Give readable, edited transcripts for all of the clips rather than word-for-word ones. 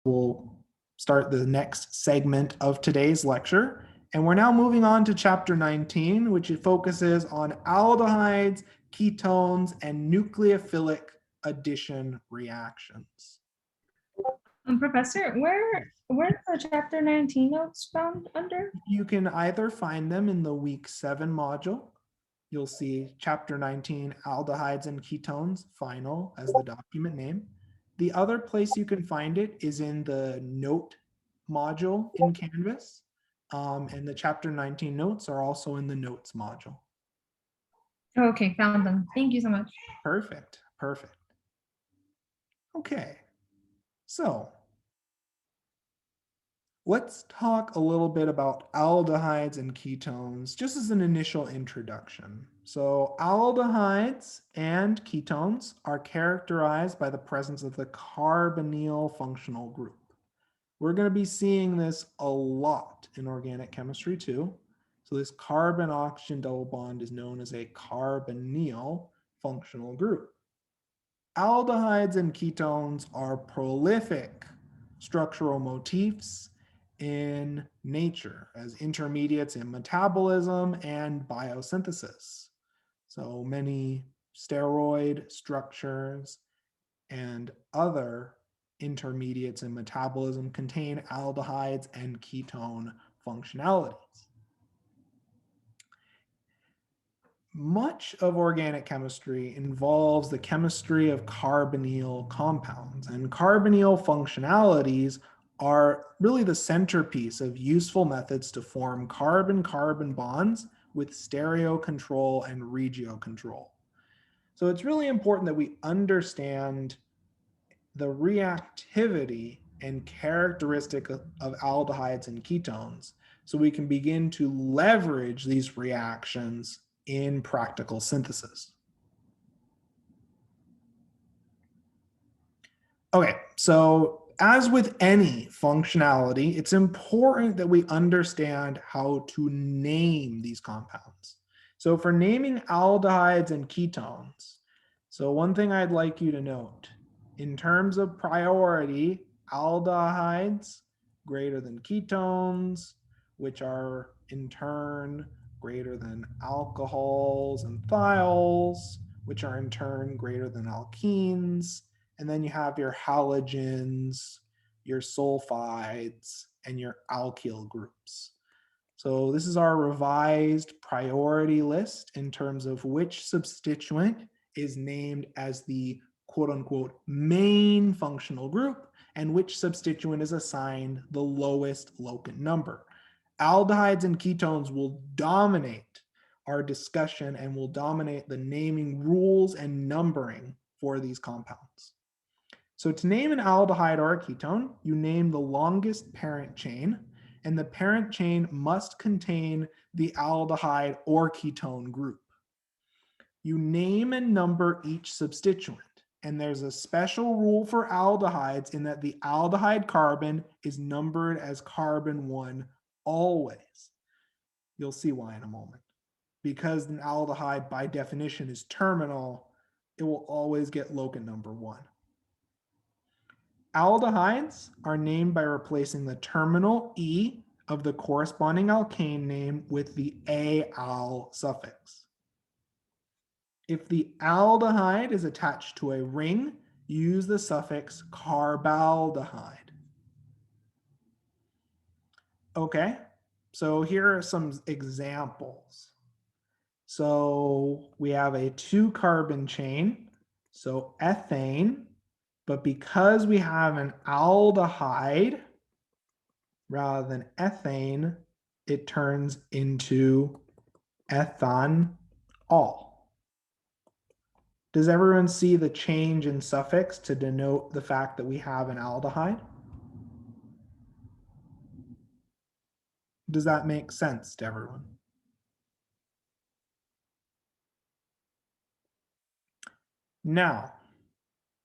we'll start the next segment of today's lecture. And we're now moving on to chapter 19, which focuses on aldehydes, ketones, and nucleophilic addition reactions. Professor, where's the chapter 19 notes found under? You can either find them in the week 7 module. You'll see chapter 19, aldehydes and ketones, final as the document name. The other place you can find it is in the note module in Canvas. And the chapter 19 notes are also in the notes module. Okay, found them. Thank you so much. Perfect, perfect. Okay, so let's talk a little bit about aldehydes and ketones, just as an initial introduction. So aldehydes and ketones are characterized by the presence of the carbonyl functional group. We're going to be seeing this a lot in organic chemistry too. So this carbon-oxygen double bond is known as a carbonyl functional group. Aldehydes and ketones are prolific structural motifs in nature as intermediates in metabolism and biosynthesis. So many steroid structures and other intermediates in metabolism contain aldehydes and ketone functionalities. Much of organic chemistry involves the chemistry of carbonyl compounds, and carbonyl functionalities are really the centerpiece of useful methods to form carbon-carbon bonds with stereo control and regio control. So it's really important that we understand the reactivity and characteristic of aldehydes and ketones so we can begin to leverage these reactions in practical synthesis. Okay, so as with any functionality, it's important that we understand how to name these compounds. So for naming aldehydes and ketones, so one thing I'd like you to note, in terms of priority, aldehydes greater than ketones, which are in turn greater than alcohols and thiols, which are in turn greater than alkenes. And then you have your halogens, your sulfides, and your alkyl groups. So this is our revised priority list in terms of which substituent is named as the quote unquote main functional group and which substituent is assigned the lowest locant number. Aldehydes and ketones will dominate our discussion and will dominate the naming rules and numbering for these compounds. So to name an aldehyde or a ketone, you name the longest parent chain, and the parent chain must contain the aldehyde or ketone group. You name and number each substituent, and there's a special rule for aldehydes in that the aldehyde carbon is numbered as carbon 1 always. You'll see why in a moment. Because an aldehyde by definition is terminal, it will always get locant number 1. Aldehydes are named by replacing the terminal E of the corresponding alkane name with the -al suffix. If the aldehyde is attached to a ring, use the suffix carbaldehyde. Okay, so here are some examples. So we have a 2-carbon chain, so ethane, but because we have an aldehyde rather than ethane, it turns into ethanol. Does everyone see the change in suffix to denote the fact that we have an aldehyde? Does that make sense to everyone? Now,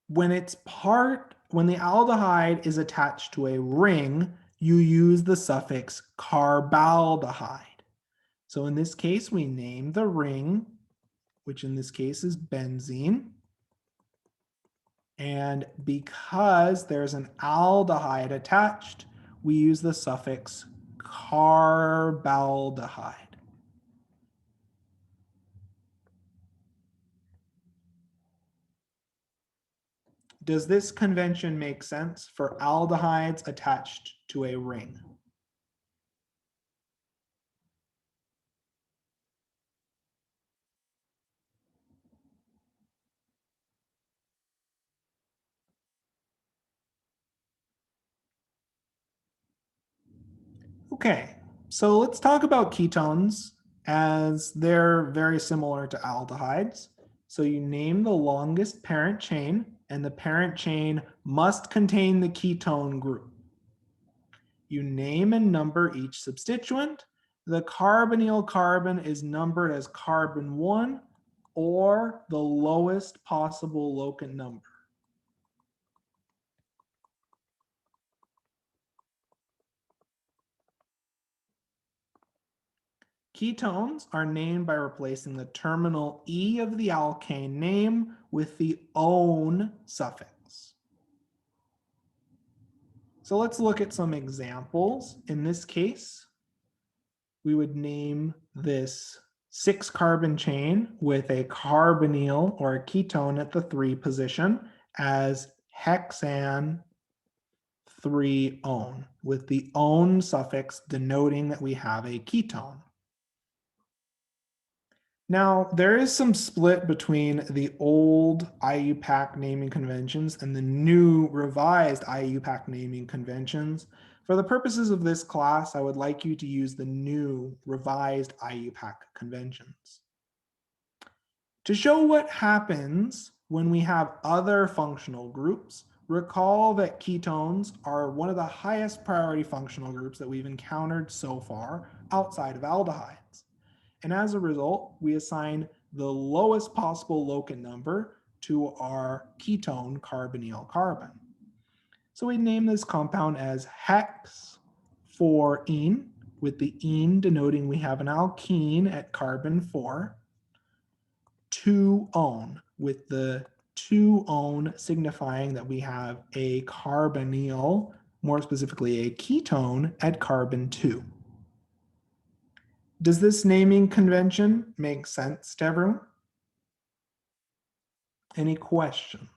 when the aldehyde is attached to a ring, you use the suffix carbaldehyde. So in this case, we name the ring, which in this case is benzene. And because there's an aldehyde attached, we use the suffix carbaldehyde. Does this convention make sense for aldehydes attached to a ring? Okay, so let's talk about ketones as they're very similar to aldehydes. So you name the longest parent chain, and the parent chain must contain the ketone group. You name and number each substituent. The carbonyl carbon is numbered as carbon 1 or the lowest possible locant number. Ketones are named by replacing the terminal E of the alkane name with the "-one" suffix. So let's look at some examples. In this case, we would name this 6-carbon chain with a carbonyl or a ketone at the 3 position as hexane 3-one, with the "-one" suffix denoting that we have a ketone. Now, there is some split between the old IUPAC naming conventions and the new revised IUPAC naming conventions. For the purposes of this class, I would like you to use the new revised IUPAC conventions. To show what happens when we have other functional groups, recall that ketones are one of the highest priority functional groups that we've encountered so far outside of aldehydes. And as a result, we assign the lowest possible locant number to our ketone carbonyl carbon. So we name this compound as hex 4-ene, with the ene denoting we have an alkene at carbon 4, 2-one, with the 2-one signifying that we have a carbonyl, more specifically a ketone at carbon 2. Does this naming convention make sense to everyone? Any questions?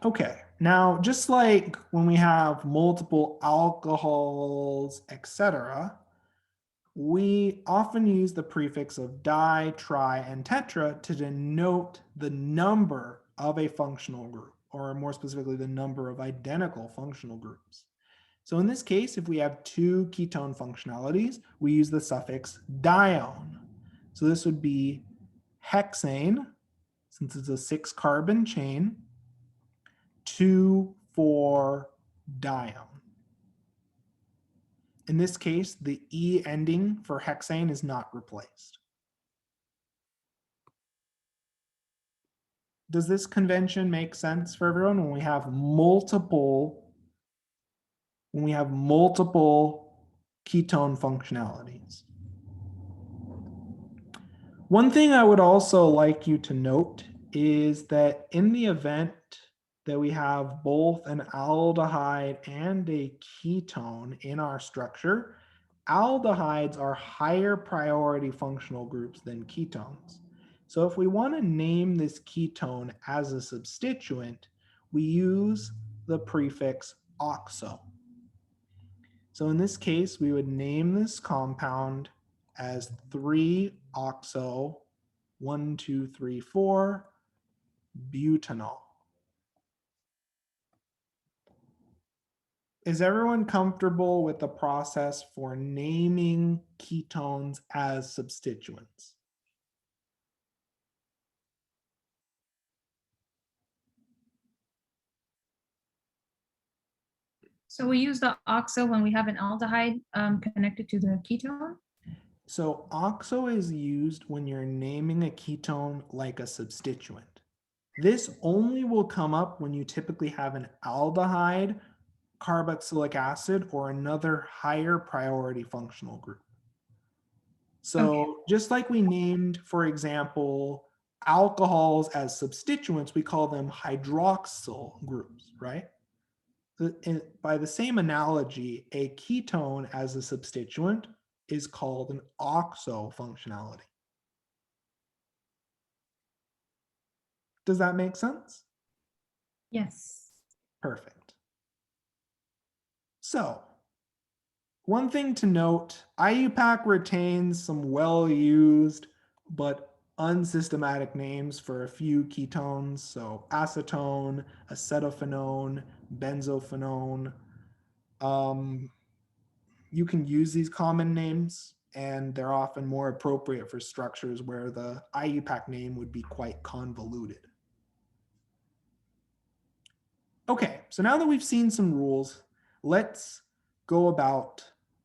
Okay, now just like when we have multiple alcohols, etc., we often use the prefix of di, tri, and tetra to denote the number of a functional group, or more specifically, the number of identical functional groups. So in this case, if we have 2 ketone functionalities, we use the suffix dione. So this would be hexane, since it's a 6-carbon chain, 2,4-dione. In this case, the E ending for hexane is not replaced. Does this convention make sense for everyone when we have multiple ketone functionalities? One thing I would also like you to note is that in the event that we have both an aldehyde and a ketone in our structure, aldehydes are higher priority functional groups than ketones. So if we want to name this ketone as a substituent, we use the prefix oxo. So in this case, we would name this compound as 3-oxo 1,2,3,4 butanol. Is everyone comfortable with the process for naming ketones as substituents? So we use the oxo when we have an aldehyde connected to the ketone. So oxo is used when you're naming a ketone like a substituent. This only will come up when you typically have an aldehyde, carboxylic acid, or another higher priority functional group. So just like we named, for example, alcohols as substituents, we call them hydroxyl groups, right? By the same analogy, a ketone as a substituent is called an oxo functionality. Does that make sense? Yes. Perfect. So, one thing to note, IUPAC retains some well-used but unsystematic names for a few ketones. So acetone, acetophenone, benzophenone. You can use these common names, and they're often more appropriate for structures where the IUPAC name would be quite convoluted. Okay, so now that we've seen some rules, let's go about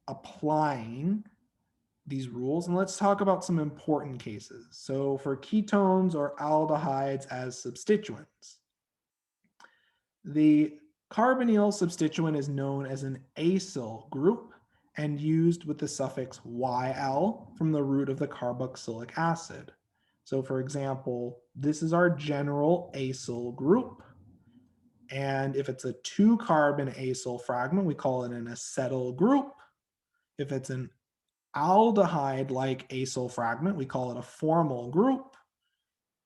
applying these rules, and let's talk about some important cases. So for ketones or aldehydes as substituents, the carbonyl substituent is known as an acyl group and used with the suffix YL from the root of the carboxylic acid. So for example, this is our general acyl group. And if it's a 2-carbon acyl fragment, we call it an acetyl group. If it's an aldehyde-like acyl fragment, we call it a formal group.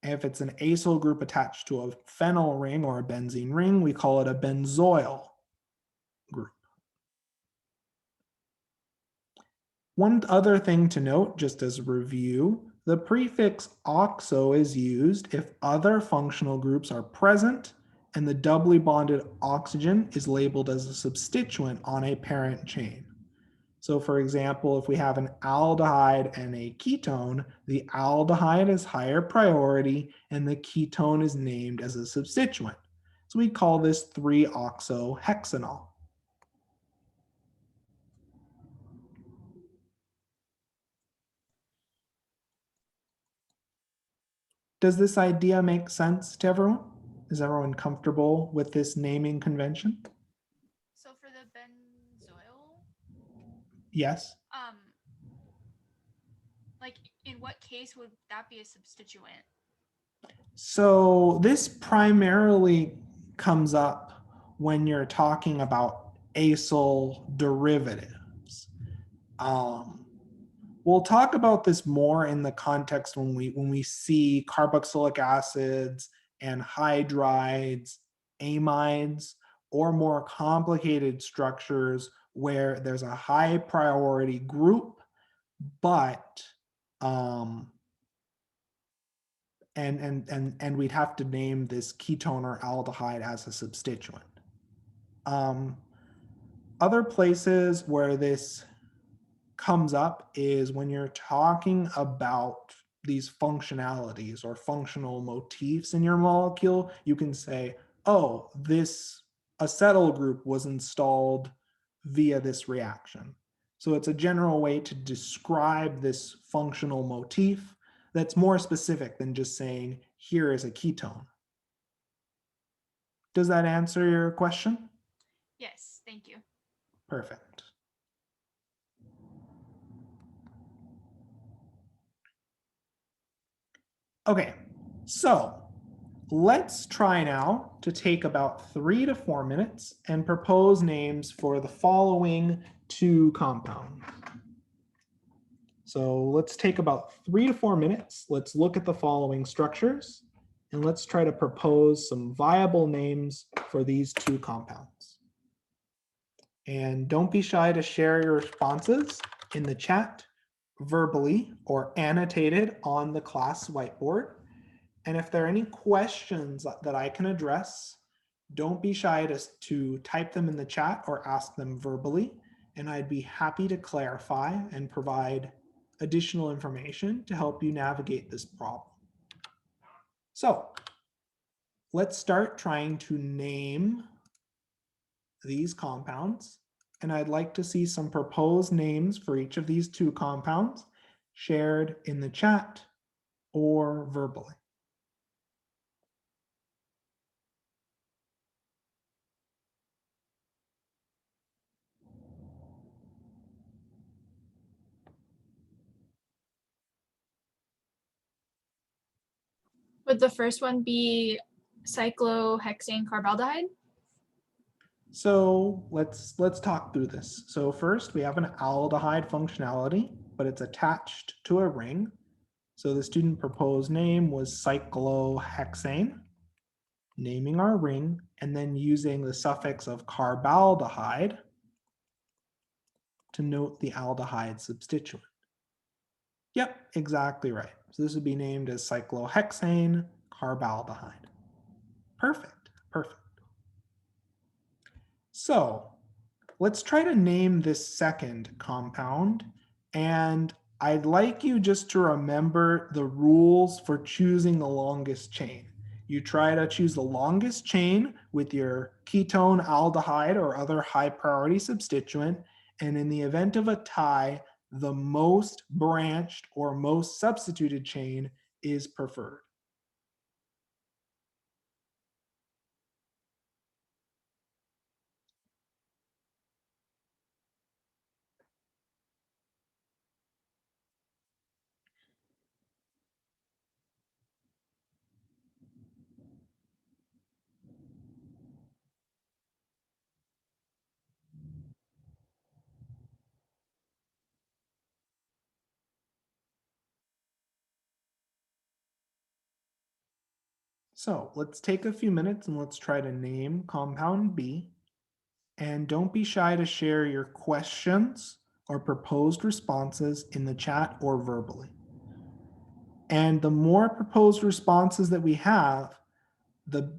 And if it's an acyl group attached to a phenyl ring or a benzene ring, we call it a benzoyl group. One other thing to note, just as a review, the prefix oxo is used if other functional groups are present and the doubly bonded oxygen is labeled as a substituent on a parent chain. So for example, if we have an aldehyde and a ketone, the aldehyde is higher priority and the ketone is named as a substituent. So we call this 3-oxohexanol. Does this idea make sense to everyone? Is everyone comfortable with this naming convention? So for the benzoyl, Yes. like in what case would that be a substituent? So this primarily comes up when you're talking about acyl derivatives. We'll talk about this more in the context when we see carboxylic acids and hydrides, amides, or more complicated structures where there's a high priority group, but and we'd have to name this ketone or aldehyde as a substituent. Other places where this comes up is when you're talking about these functionalities or functional motifs in your molecule. You can say, oh, this acetyl group was installed via this reaction. So it's a general way to describe this functional motif that's more specific than just saying, here is a ketone. Does that answer your question? Yes, thank you. Perfect. Okay, so let's try now to take about 3 to 4 minutes and propose names for the following 2 compounds. So let's take about 3 to 4 minutes. Let's look at the following structures and let's try to propose some viable names for these 2 compounds. And don't be shy to share your responses in the chat, verbally, or annotated on the class whiteboard. And if there are any questions that I can address, don't be shy to type them in the chat or ask them verbally. And I'd be happy to clarify and provide additional information to help you navigate this problem. So let's start trying to name these compounds. And I'd like to see some proposed names for each of these 2 compounds. shared in the chat or verbally. Would the first one be cyclohexane carbaldehyde? So let's talk through this. So first we have an aldehyde functionality, but it's attached to a ring. So the student proposed name was cyclohexane, naming our ring, and then using the suffix of carbaldehyde to note the aldehyde substituent. Yep, exactly right. So this would be named as cyclohexane carbaldehyde. Perfect, perfect. So let's try to name this second compound, and I'd like you just to remember the rules for choosing the longest chain. You try to choose the longest chain with your ketone, aldehyde, or other high priority substituent, and in the event of a tie, the most branched or most substituted chain is preferred. So let's take a few minutes and let's try to name compound B. And don't be shy to share your questions or proposed responses in the chat or verbally. And the more proposed responses that we have, the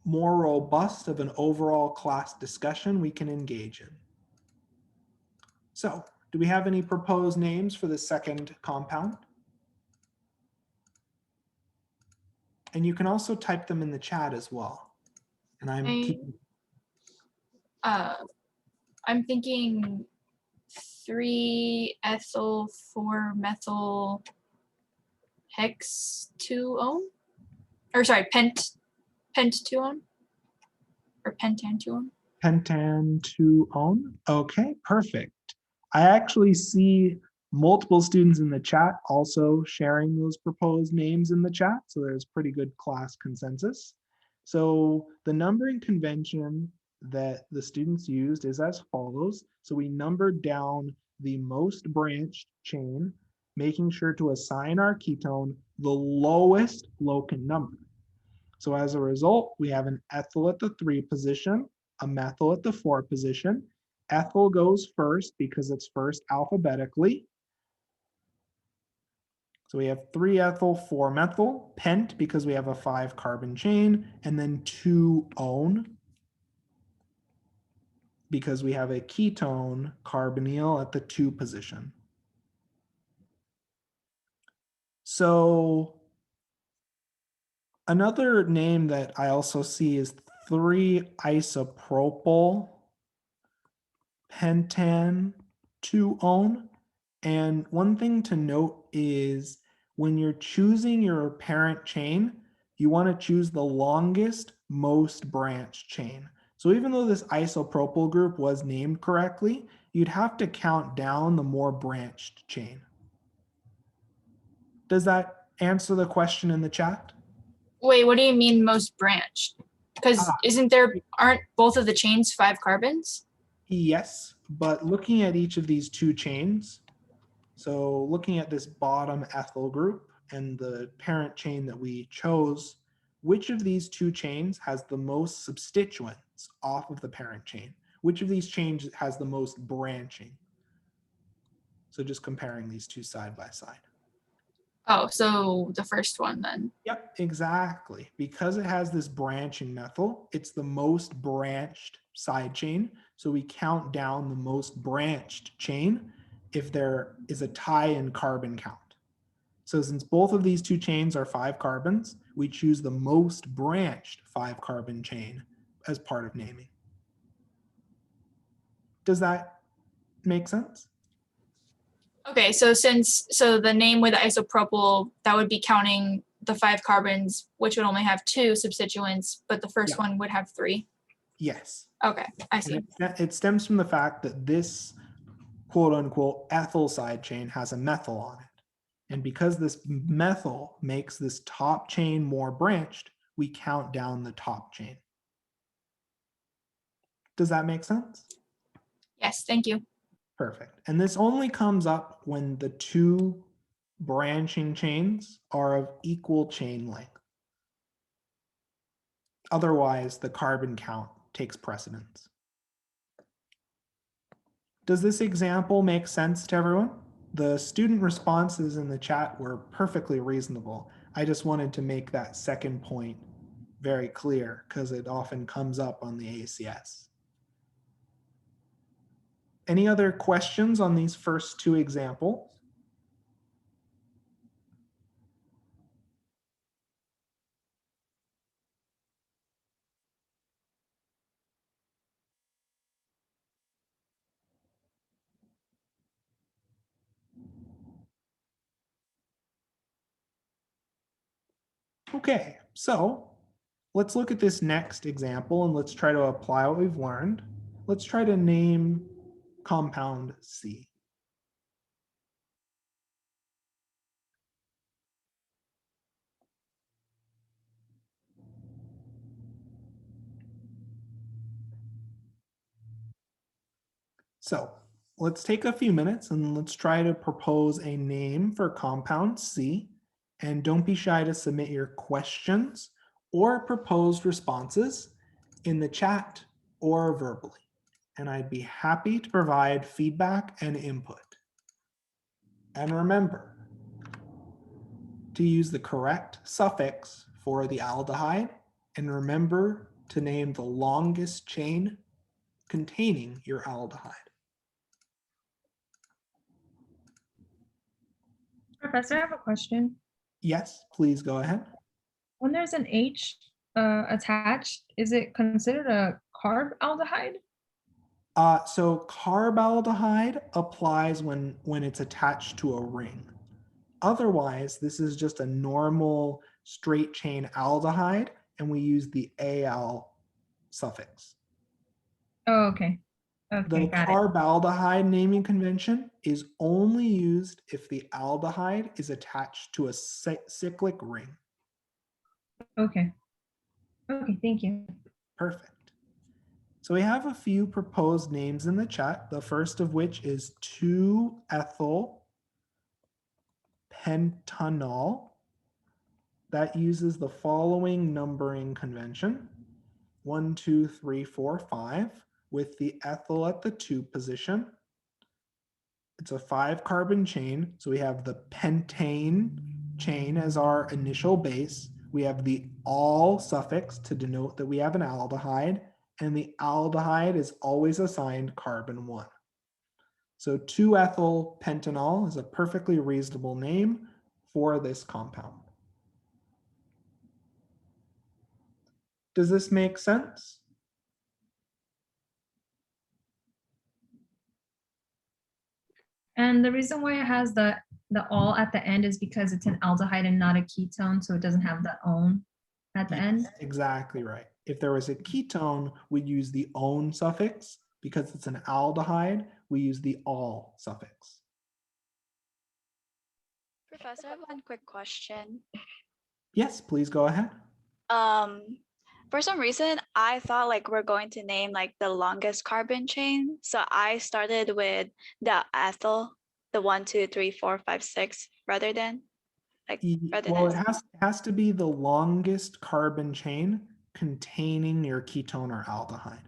more robust of an overall class discussion we can engage in. So, do we have any proposed names for the second compound? And you can also type them in the chat as well. And I'm thinking 3-ethyl 4-methyl hex-2-one, or sorry, pent-2-one, or pentan-2-one. Pentan-2-one. Okay, perfect. I actually see multiple students in the chat also sharing those proposed names in the chat, so there's pretty good class consensus. So the numbering convention that the students used is as follows. So we numbered down the most branched chain, making sure to assign our ketone the lowest locant number. So as a result, we have an ethyl at the 3 position, a methyl at the 4 position. Ethyl goes first because it's first alphabetically. So we have 3-ethyl, 4-methyl, pent because we have a 5-carbon chain, and then 2-one because we have a ketone, carbonyl, at the 2 position. So another name that I also see is 3-isopropyl pentan-2-one. And one thing to note is when you're choosing your parent chain, you want to choose the longest, most branched chain. So even though this isopropyl group was named correctly, you'd have to count down the more branched chain. Does that answer the question in the chat? Wait, what do you mean most branched? Because aren't both of the chains 5 carbons? Yes, but looking at each of these 2 chains, so looking at this bottom ethyl group and the parent chain that we chose, which of these 2 chains has the most substituents off of the parent chain? Which of these chains has the most branching? So just comparing these 2 side by side. Oh, so the first one then. Yep, exactly. Because it has this branching methyl, it's the most branched side chain. So we count down the most branched chain if there is a tie in carbon count. So since both of these 2 chains are 5 carbons, we choose the most branched 5-carbon chain as part of naming. Does that make sense? Okay, so the name with isopropyl, that would be counting the 5 carbons, which would only have 2 substituents, but the first Yeah. one would have 3. Yes. Okay, I see. And it stems from the fact that this quote unquote ethyl side chain has a methyl on it. And because this methyl makes this top chain more branched, we count down the top chain. Does that make sense? Yes, thank you. Perfect. And this only comes up when the 2 branching chains are of equal chain length. Otherwise, the carbon count takes precedence. Does this example make sense to everyone? The student responses in the chat were perfectly reasonable. I just wanted to make that second point very clear because it often comes up on the ACS. Any other questions on these first 2 examples? Okay, so let's look at this next example and let's try to apply what we've learned. Let's try to name compound C. So let's take a few minutes and let's try to propose a name for compound C. And don't be shy to submit your questions or proposed responses in the chat or verbally. And I'd be happy to provide feedback and input. And remember to use the correct suffix for the aldehyde, and remember to name the longest chain containing your aldehyde. Professor, I have a question. Yes, please go ahead. When there's an H attached, is it considered a carb aldehyde? So carbaldehyde applies when it's attached to a ring. Otherwise, this is just a normal straight chain aldehyde, and we use the Al suffix. Oh, okay. Okay, The got it. carbaldehyde naming convention is only used if the aldehyde is attached to a cyclic ring. Okay. Okay, thank you. Perfect. So we have a few proposed names in the chat, the first of which is 2-ethyl pentanol. That uses the following numbering convention: 1, 2, 3, 4, 5, with the ethyl at the 2 position. It's a 5 carbon chain. So we have the pentane chain as our initial base. We have the al suffix to denote that we have an aldehyde, and the aldehyde is always assigned carbon 1. So 2-ethyl pentanol is a perfectly reasonable name for this compound. Does this make sense? And the reason why it has the all at the end is because it's an aldehyde and not a ketone, so it doesn't have the "-one" at the end. Exactly right. If there was a ketone, we'd use the "-one" suffix. Because it's an aldehyde, we use the "al" suffix. Professor, I have one quick question. Yes, please go ahead. For some reason, I thought like we're going to name like the longest carbon chain. So I started with the ethyl, the 1, 2, 3, 4, 5, 6, rather than Well, it has to be the longest carbon chain containing your ketone or aldehyde.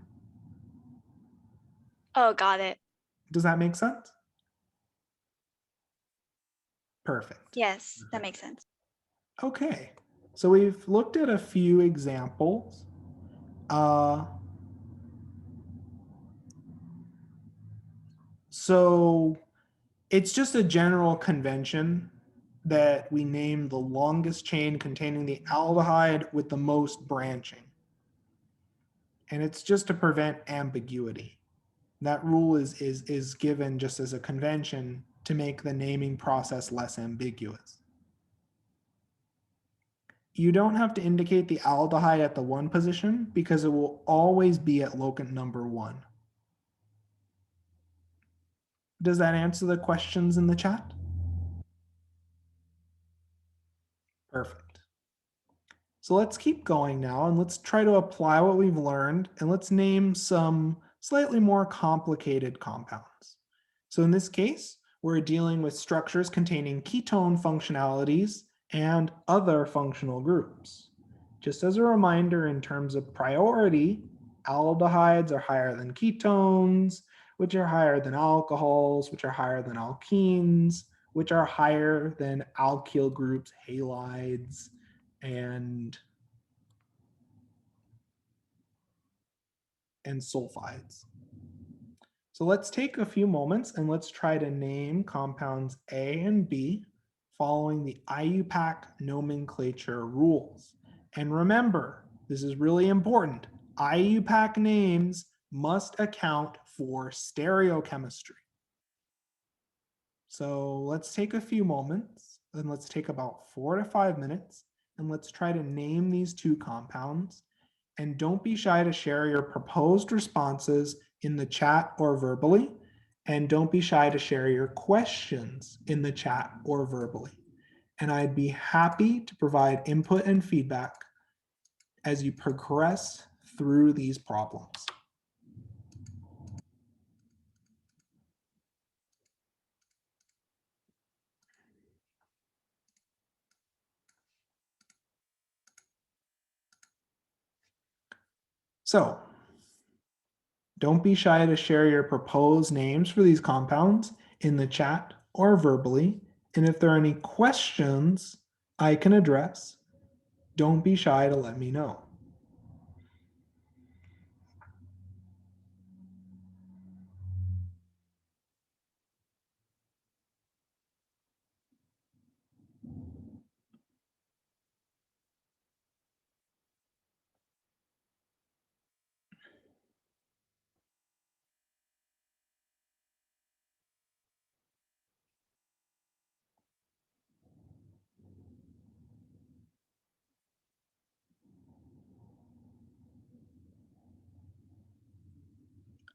Oh, got it. Does that make sense? Perfect. Yes, that makes sense. Okay, so we've looked at a few examples. So it's just a general convention that we name the longest chain containing the aldehyde with the most branching. And it's just to prevent ambiguity. That rule is given just as a convention to make the naming process less ambiguous. You don't have to indicate the aldehyde at the 1 position because it will always be at locant number 1. Does that answer the questions in the chat? Perfect. So let's keep going now and let's try to apply what we've learned and let's name some slightly more complicated compounds. So in this case, we're dealing with structures containing ketone functionalities and other functional groups. Just as a reminder, in terms of priority, aldehydes are higher than ketones, which are higher than alcohols, which are higher than alkenes, which are higher than alkyl groups, halides, and sulfides. So let's take a few moments and let's try to name compounds A and B following the IUPAC nomenclature rules. And remember, this is really important. IUPAC names must account for stereochemistry. So let's take a few moments and let's take about 4 to 5 minutes and let's try to name these 2 compounds. And don't be shy to share your proposed responses in the chat or verbally. And don't be shy to share your questions in the chat or verbally. And I'd be happy to provide input and feedback as you progress through these problems. So, don't be shy to share your proposed names for these compounds in the chat or verbally. And if there are any questions I can address, don't be shy to let me know.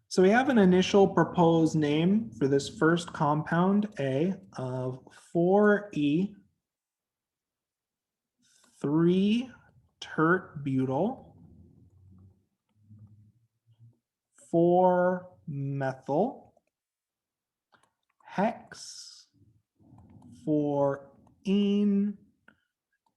So we have an initial proposed name for this first compound A of 4E 3-tert-butyl 4-methyl hex 4-ene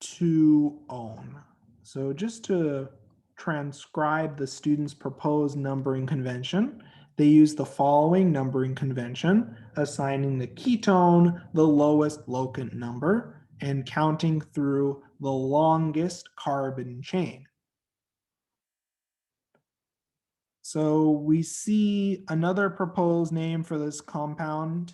2-one. So just to transcribe the student's proposed numbering convention, they use the following numbering convention, assigning the ketone the lowest locant number and counting through the longest carbon chain. So we see another proposed name for this compound.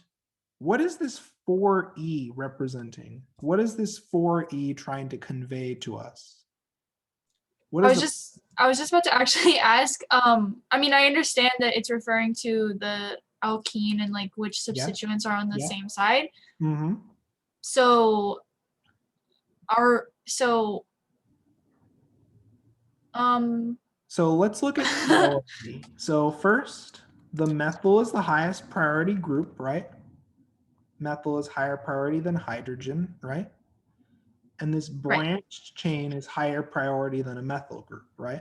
What is this 4E representing? What is this 4E trying to convey to us? I was just about to actually ask, I mean, I understand that it's referring to the alkene and like which substituents are on the same side. Mm-hmm. So So let's look at priority. So first, the methyl is the highest priority group, right? Methyl is higher priority than hydrogen, right? And this branched chain is higher priority than a methyl group, right?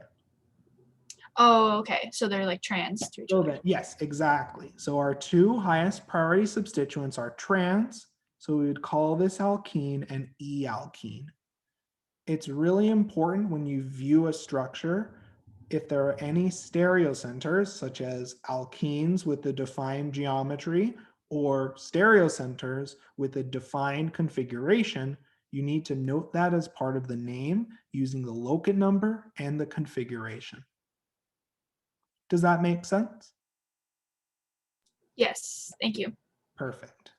Oh, okay. So they're like trans to each other. Yes, exactly. So our 2 highest priority substituents are trans. So we would call this alkene an E-alkene. It's really important when you view a structure, if there are any stereocenters, such as alkenes with the defined geometry or stereocenters with a defined configuration, you need to note that as part of the name using the locant number and the configuration. Does that make sense? Yes, thank you. Perfect.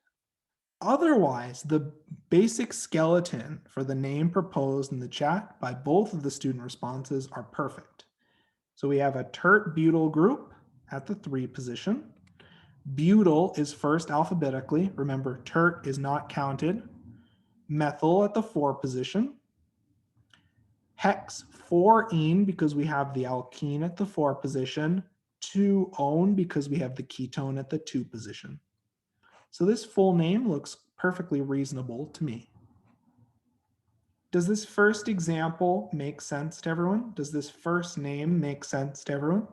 Otherwise, the basic skeleton for the name proposed in the chat by both of the student responses are perfect. So we have a tert-butyl group at the 3 position. Butyl is first alphabetically. Remember, tert is not counted. Methyl at the 4 position. Hex 4-ene because we have the alkene at the 4 position. 2-one because we have the ketone at the 2 position. So this full name looks perfectly reasonable to me. Does this first example make sense to everyone? Does this first name make sense to everyone?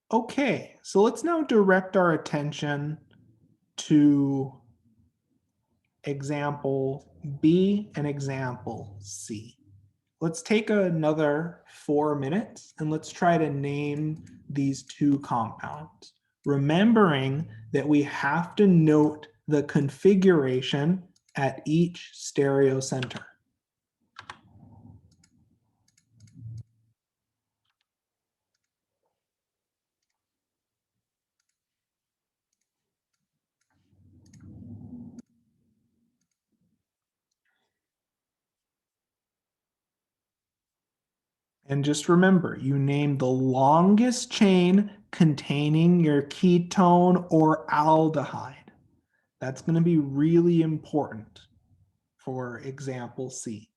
Okay, so let's now direct our attention to example B and example C. Let's take another 4 minutes and let's try to name these 2 compounds, remembering that we have to note the configuration at each stereocenter. And just remember, you name the longest chain containing your ketone or aldehyde. That's going to be really important for example C.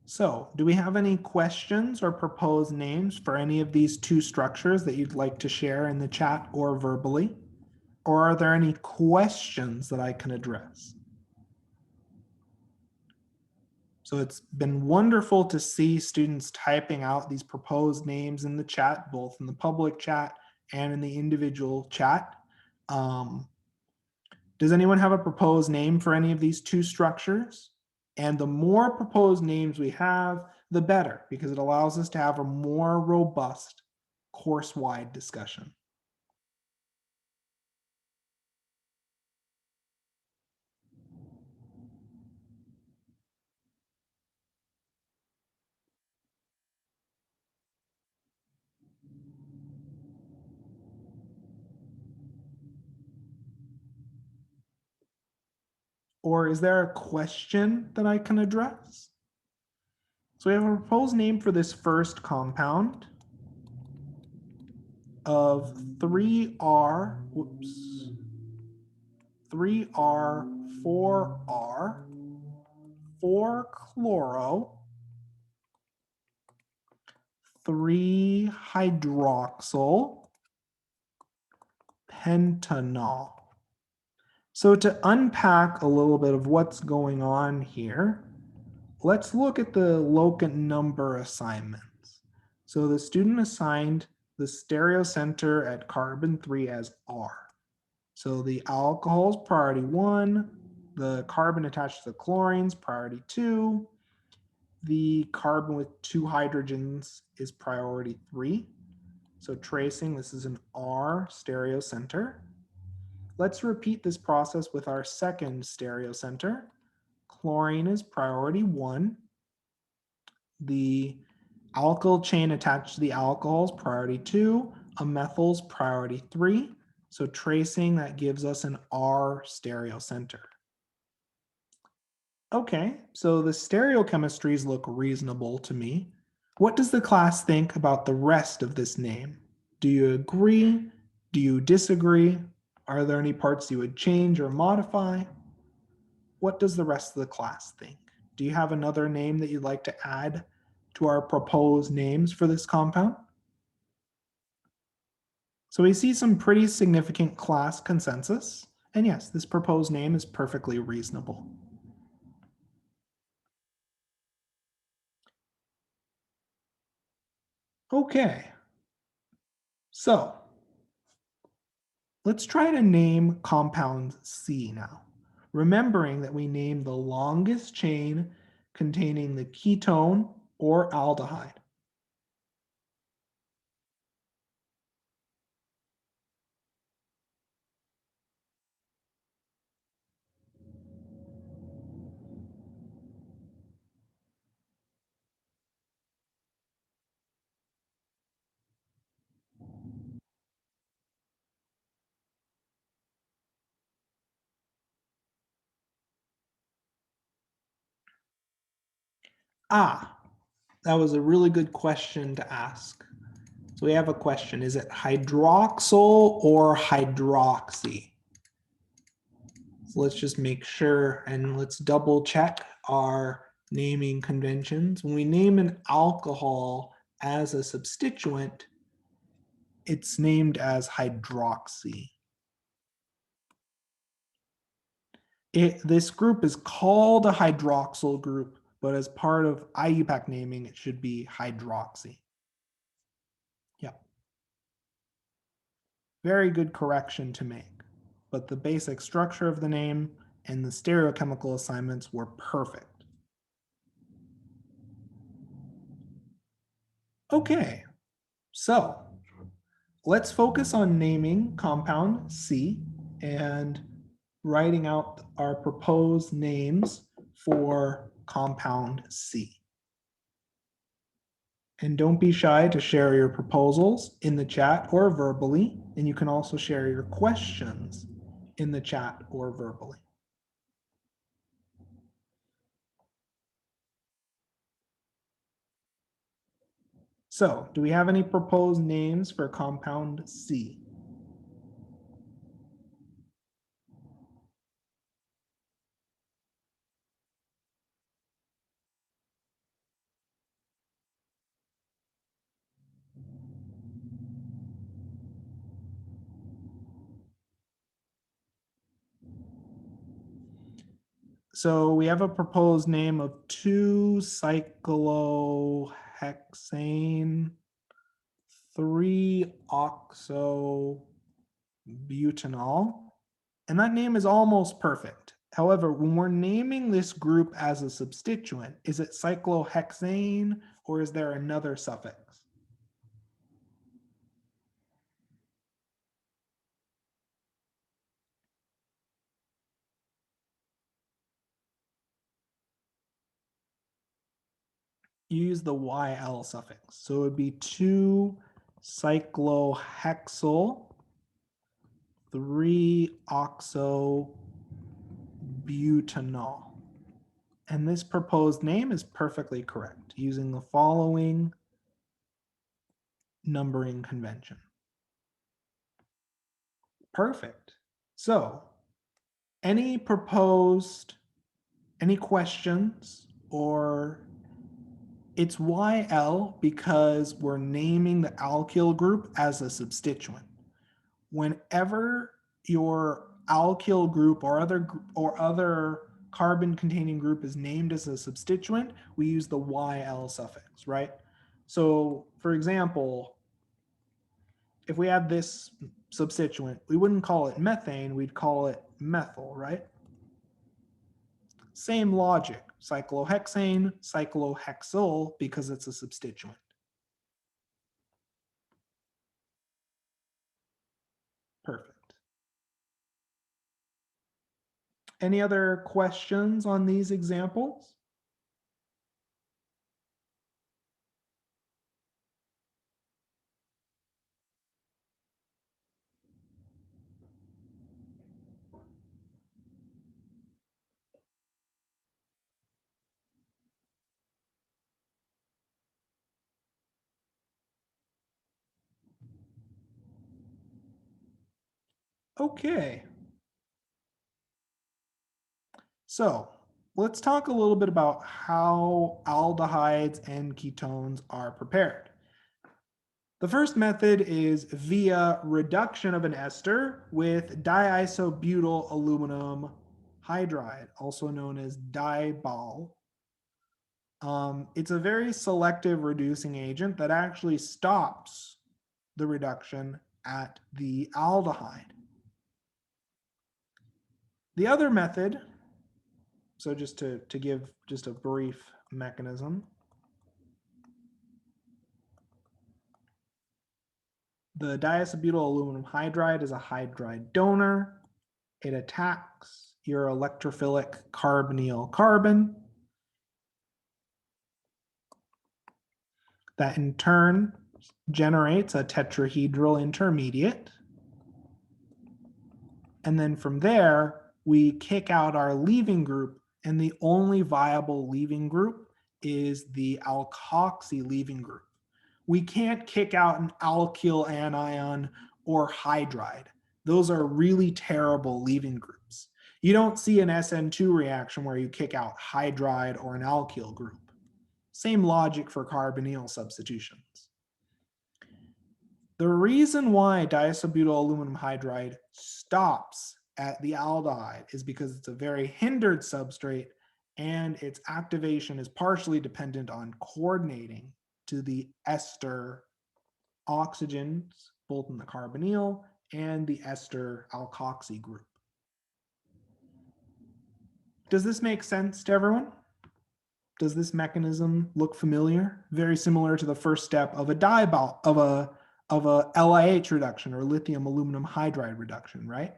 So, do we have any questions or proposed names for any of these 2 structures that you'd like to share in the chat or verbally? Or are there any questions that I can address? So it's been wonderful to see students typing out these proposed names in the chat, both in the public chat and in the individual chat. Does anyone have a proposed name for any of these 2 structures? And the more proposed names we have, the better, because it allows us to have a more robust course-wide discussion. Or is there a question that I can address? So we have a proposed name for this first compound of 3R, 3R, 4R, 4-chloro, 3-hydroxyl, pentanol. So to unpack a little bit of what's going on here, let's look at the locant number assignments. So the student assigned the stereocenter at carbon 3 as R. So the alcohol's priority 1, the carbon attached to the chlorines priority 2, the carbon with 2 hydrogens is priority 3. So tracing, this is an R stereocenter. Let's repeat this process with our second stereocenter. Chlorine is priority 1. The alkyl chain attached to the alcohol is priority 2. A methyl's priority 3. So tracing, that gives us an R stereocenter. Okay, so the stereochemistries look reasonable to me. What does the class think about the rest of this name? Do you agree? Do you disagree? Are there any parts you would change or modify? what does the rest of the class think? Do you have another name that you'd like to add to our proposed names for this compound? So we see some pretty significant class consensus. And yes, this proposed name is perfectly reasonable. Okay. So let's try to name compound C now, remembering that we named the longest chain containing the ketone or aldehyde. Ah, that was a really good question to ask. So we have a question. Is it hydroxyl or hydroxy? So let's just make sure and let's double check our naming conventions. When we name an alcohol as a substituent, it's named as hydroxy. This group is called a hydroxyl group, but as part of IUPAC naming, it should be hydroxy. Yep. Very good correction to make, but the basic structure of the name and the stereochemical assignments were perfect. Okay, so let's focus on naming compound C and writing out our proposed names for compound C. And don't be shy to share your proposals in the chat or verbally, and you can also share your questions in the chat or verbally. So, do we have any proposed names for compound C? So we have a proposed name of 2-cyclohexane 3-oxobutanol. And that name is almost perfect. However, when we're naming this group as a substituent, is it cyclohexane or is there another suffix? You use the YL suffix. So it would be 2-cyclohexyl 3-oxobutanol. And this proposed name is perfectly correct using the following numbering convention. Perfect. So any questions, or it's YL because we're naming the alkyl group as a substituent. Whenever your alkyl group or other carbon containing group is named as a substituent, we use the YL suffix, right? So for example, if we had this substituent, we wouldn't call it methane, we'd call it methyl, right? Same logic, cyclohexane, cyclohexyl, because it's a substituent. Perfect. Any other questions on these examples? Okay. So let's talk a little bit about how aldehydes and ketones are prepared. The first method is via reduction of an ester with diisobutyl aluminum hydride, also known as dibal. It's a very selective reducing agent that actually stops the reduction at the aldehyde. The other method, so just to give just a brief mechanism, the diisobutyl aluminum hydride is a hydride donor. It attacks your electrophilic carbonyl carbon. That in turn generates a tetrahedral intermediate. And then from there, we kick out our leaving group, and the only viable leaving group is the alkoxy leaving group. We can't kick out an alkyl anion or hydride. Those are really terrible leaving groups. You don't see an SN2 reaction where you kick out hydride or an alkyl group. Same logic for carbonyl substitutions. The reason why diisobutyl aluminum hydride stops at the aldehyde is because it's a very hindered substrate and its activation is partially dependent on coordinating to the ester oxygens, both in the carbonyl and the ester alkoxy group. Does this make sense to everyone? Does this mechanism look familiar? Very similar to the first step of a LiH reduction or lithium aluminum hydride reduction, right?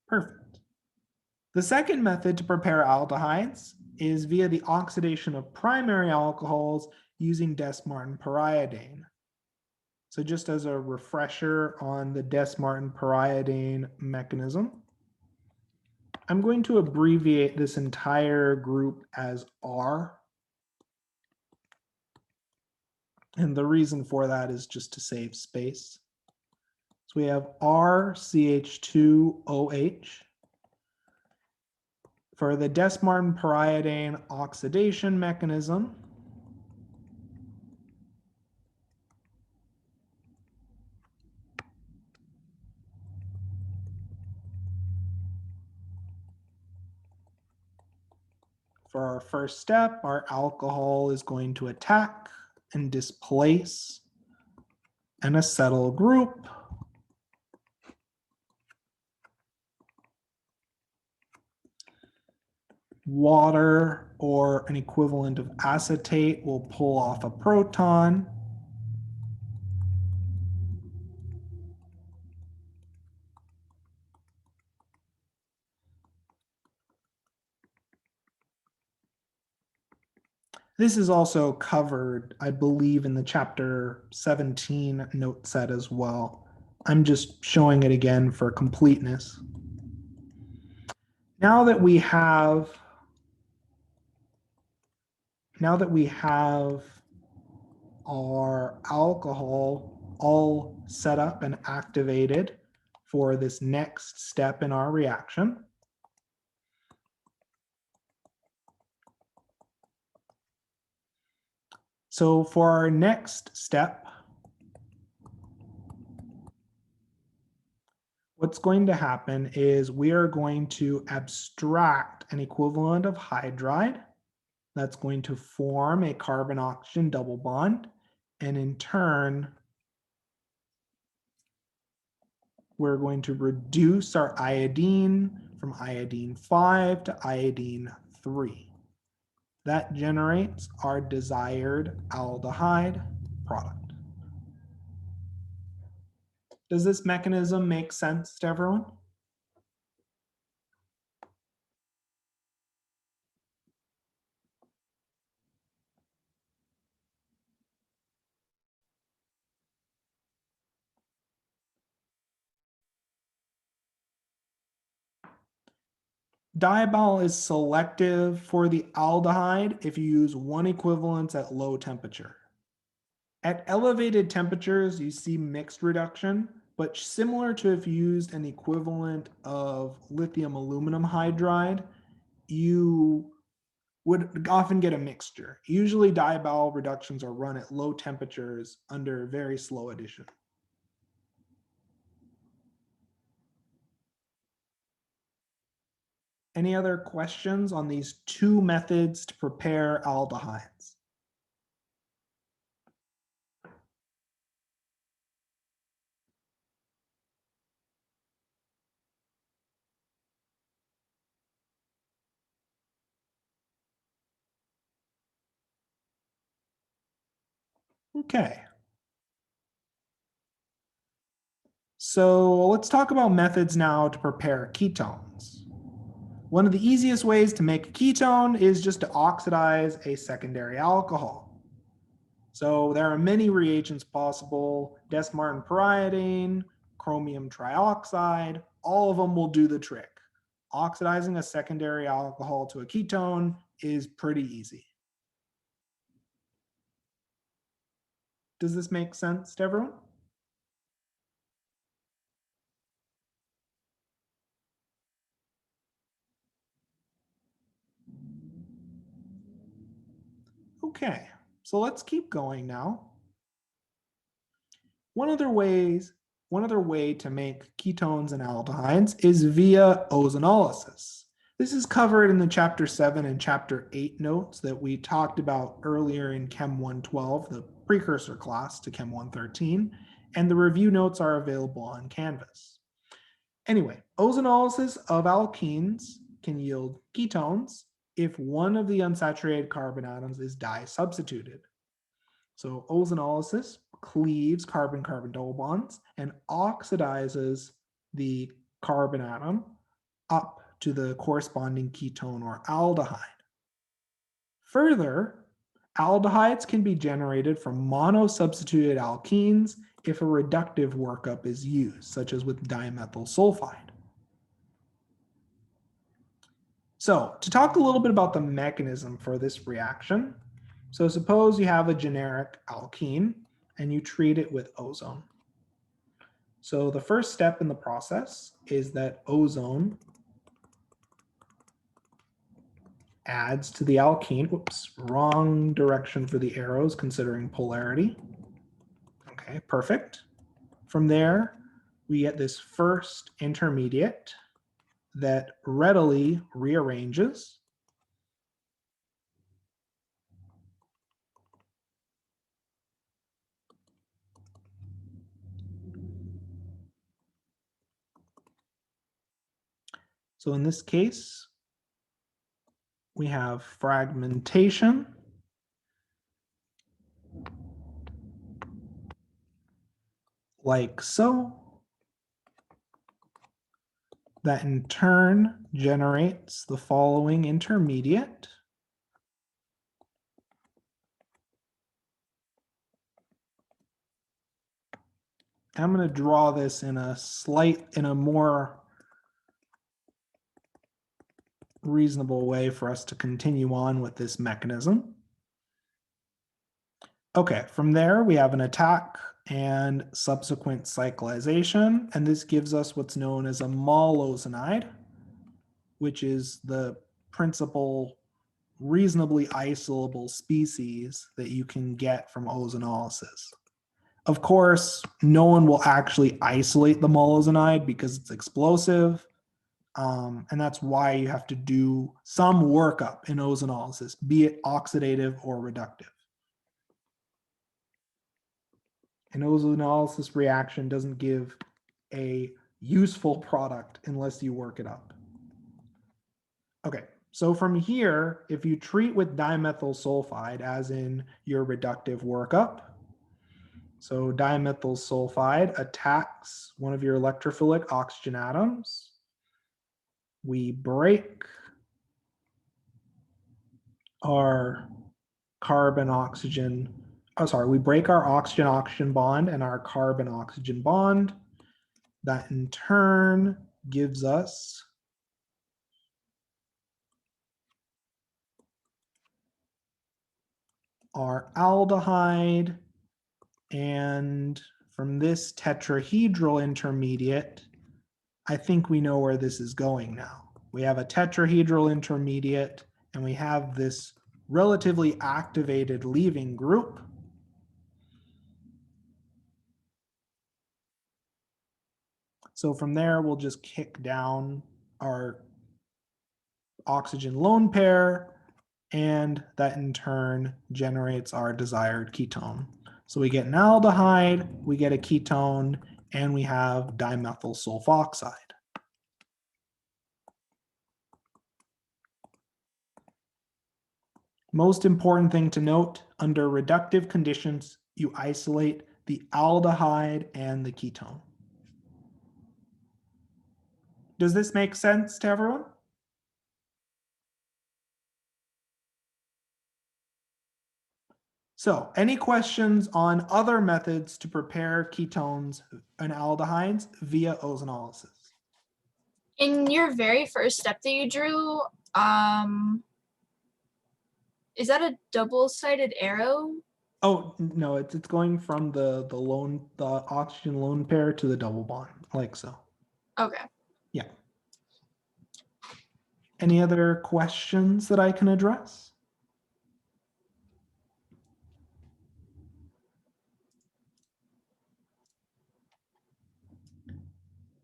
Perfect. The second method to prepare aldehydes is via the oxidation of primary alcohols using Des-Martin periodane. So just as a refresher on the Des-Martin periodane mechanism, I'm going to abbreviate this entire group as R. And the reason for that is just to save space. So we have RCH2OH. For the Des-Martin periodane oxidation mechanism, for our first step, our alcohol is going to attack and displace an acetyl group. Water or an equivalent of acetate will pull off a proton. This is also covered, I believe, in the chapter 17 note set as well. I'm just showing it again for completeness. Now that we have our alcohol all set up and activated for this next step in our reaction, so for our next step, what's going to happen is we are going to abstract an equivalent of hydride that's going to form a carbon-oxygen double bond, and in turn, we're going to reduce our iodine from iodine 5 to iodine 3. That generates our desired aldehyde product. Does this mechanism make sense to everyone? Diabowl is selective for the aldehyde if you use one equivalence at low temperature. At elevated temperatures, you see mixed reduction, but similar to if you used an equivalent of lithium aluminum hydride, you would often get a mixture. Usually diabowl reductions are run at low temperatures under very slow addition. Any other questions on these two methods to prepare aldehydes? Okay. So let's talk about methods now to prepare ketones. One of the easiest ways to make a ketone is just to oxidize a secondary alcohol. So there are many reagents possible: Des-Martin pyridine, chromium trioxide, all of them will do the trick. Oxidizing a secondary alcohol to a ketone is pretty easy. Does this make sense to everyone? Okay, so let's keep going now. One other way to make ketones and aldehydes is via ozonolysis. This is covered in the chapter 7 and chapter 8 notes that we talked about earlier in Chem 112, the precursor class to Chem 113, and the review notes are available on Canvas. Anyway, ozonolysis of alkenes can yield ketones if one of the unsaturated carbon atoms is disubstituted. So ozonolysis cleaves carbon-carbon double bonds and oxidizes the carbon atom up to the corresponding ketone or aldehyde. Further, aldehydes can be generated from monosubstituted alkenes if a reductive workup is used, such as with dimethyl sulfide. So to talk a little bit about the mechanism for this reaction, so suppose you have a generic alkene and you treat it with ozone. So the first step in the process is that ozone adds to the alkene. Whoops, wrong direction for the arrows considering polarity. Okay, perfect. From there, we get this first intermediate that readily rearranges. So in this case, we have fragmentation. Like so. That in turn generates the following intermediate. I'm going to draw this in a more reasonable way for us to continue on with this mechanism. Okay, from there we have an attack and subsequent cyclization, and this gives us what's known as a molozonide, which is the principal reasonably isolable species that you can get from ozonolysis. Of course, no one will actually isolate the molozonide because it's explosive, and that's why you have to do some workup in ozonolysis, be it oxidative or reductive. An ozonolysis reaction doesn't give a useful product unless you work it up. Okay, so from here, if you treat with dimethyl sulfide, as in your reductive workup, so dimethyl sulfide attacks one of your electrophilic oxygen atoms. We break our we break our oxygen-oxygen bond and our carbon-oxygen bond. That in turn gives us our aldehyde, and from this tetrahedral intermediate, I think we know where this is going now. We have a tetrahedral intermediate, and we have this relatively activated leaving group. So from there, we'll just kick down our oxygen lone pair, and that in turn generates our desired ketone. So we get an aldehyde, we get a ketone, and we have dimethyl sulfoxide. Most important thing to note, under reductive conditions, you isolate the aldehyde and the ketone. Does this make sense to everyone? So, any questions on other methods to prepare ketones and aldehydes via ozonolysis? In your very first step that you drew, is that a double-sided arrow? Oh no, it's going from the oxygen lone pair to the double bond, like so. Okay. Yeah. Any other questions that I can address?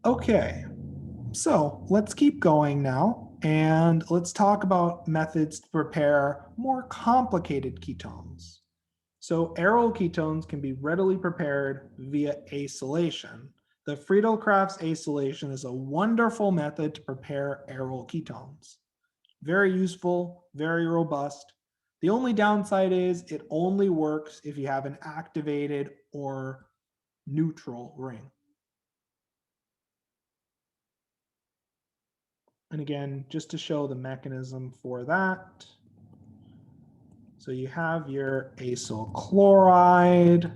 Okay, so let's keep going now, and let's talk about methods to prepare more complicated ketones. So aryl ketones can be readily prepared via acylation. The Friedelcrafts Isolation is a wonderful method to prepare aryl ketones. Very useful, very robust. The only downside is it only works if you have an activated or neutral ring. And again, just to show the mechanism for that. So you have your acyl chloride,